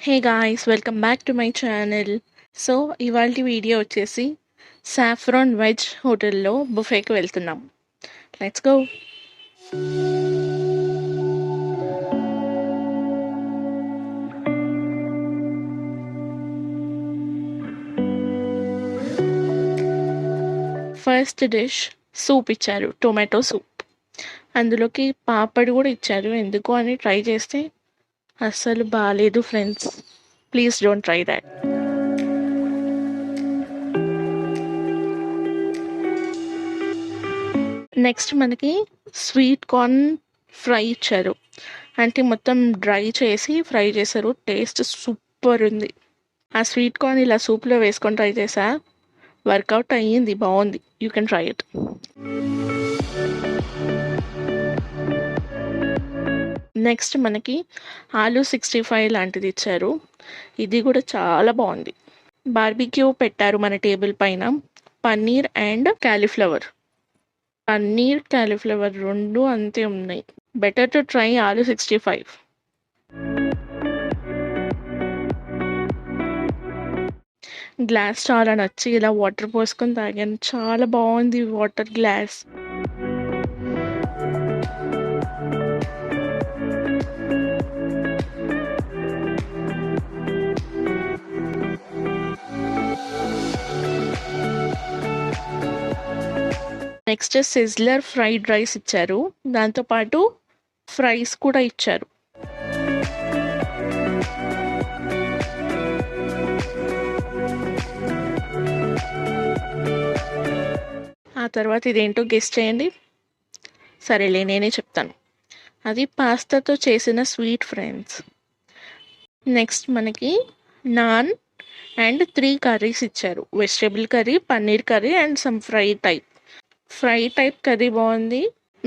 Hey guys, welcome back to my channel. So ఇవాల్టి video వచ్చేసి saffron veg హోటల్లో బుఫేకి వెళ్తున్నాం. Let's go. First dish soup ఇచ్చారు, tomato soup. అందులోకి పాపడ్ కూడా ఇచ్చారు. ఎందుకు అని ట్రై చేస్తే అస్సలు బాగాలేదు friends. Please don't try that. Next మనకి స్వీట్ కార్న్ ఫ్రై ఇచ్చారు. అంటే మొత్తం డ్రై చేసి ఫ్రై చేశారు. టేస్ట్ సూపర్ ఉంది. ఆ స్వీట్ కార్న్ ఇలా సూప్లో వేసుకొని ట్రై చేసా, వర్కౌట్ అయ్యింది, బాగుంది. You can try it. Next మనకి ఆలూ 65 లాంటిది ఇచ్చారు. ఇది కూడా చాలా బాగుంది. బార్బిక్యూ పెట్టారు మన టేబుల్ పైన. Paneer and cauliflower. Paneer cauliflower రెండు అంతే ఉన్నాయి. Better to try aloo 65. Glass చాలా నచ్చి ఇలా వాటర్ పోసుకొని తాగాను. చాలా బాగుంది water glass. Next sizzler fried rice ఇచ్చారు. దాంతోపాటు ఫ్రైస్ కూడా ఇచ్చారు. ఆ తర్వాత ఇదేంటో గెస్ చేయండి. సరేలే, నేనే చెప్తాను. అది పాస్తాతో చేసిన స్వీట్ ఫ్రెండ్స్. నెక్స్ట్ మనకి నాన్ అండ్ 3 కర్రీస్ ఇచ్చారు. Vegetable curry, paneer curry and some fry type curry బాగుంది.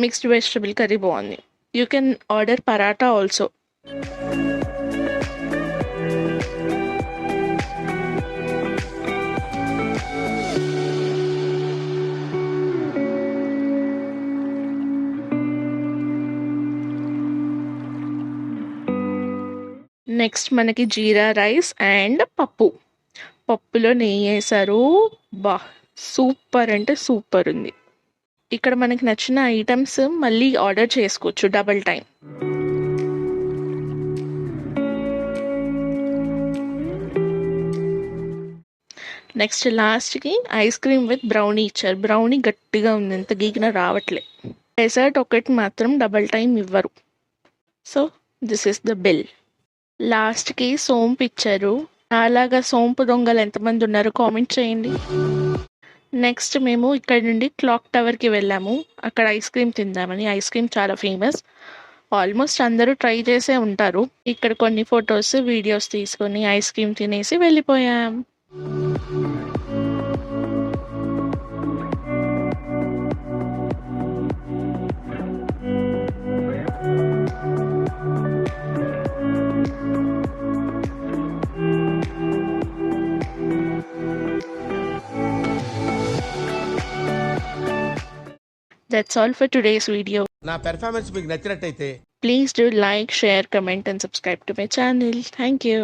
మిక్స్డ్ వెజిటేబుల్ కర్రీ బాగుంది. You can order paratha also. Next మనకి జీరా రైస్ అండ్ పప్పులో నెయ్యి వేసారు. బా, సూపర్ అంటే సూపర్ ఉంది. ఇక్కడ మనకి నచ్చిన ఐటమ్స్ మళ్ళీ ఆర్డర్ చేసుకోవచ్చు డబుల్ టైం. నెక్స్ట్ లాస్ట్కి ఐస్ క్రీమ్ విత్ బ్రౌనీ ఇచ్చారు. బ్రౌనీ గట్టిగా ఉంది, ఎంత గీకినా రావట్లే. డెజర్ట్ ఒకటి మాత్రం డబుల్ టైం ఇవ్వరు. So this is the bill. లాస్ట్కి సోంపు ఇచ్చారు. అలాగా సోంపు దొంగలు ఎంతమంది ఉన్నారో కామెంట్ చేయండి. నెక్స్ట్ మేము ఇక్కడ నుండి క్లాక్ టవర్కి వెళ్ళాము. అక్కడ ఐస్ క్రీమ్ తిందామని. ఐస్ క్రీమ్ చాలా ఫేమస్. ఆల్మోస్ట్ అందరూ ట్రై చేసే ఉంటారు. ఇక్కడ కొన్ని ఫొటోస్, వీడియోస్ తీసుకొని ఐస్ క్రీమ్ తినేసి వెళ్ళిపోయాం. That's all for today's video. నా పెర్ఫార్మెన్స్ మీకు నచ్చినట్టయితే Please do like, share, comment and subscribe to my channel. Thank you.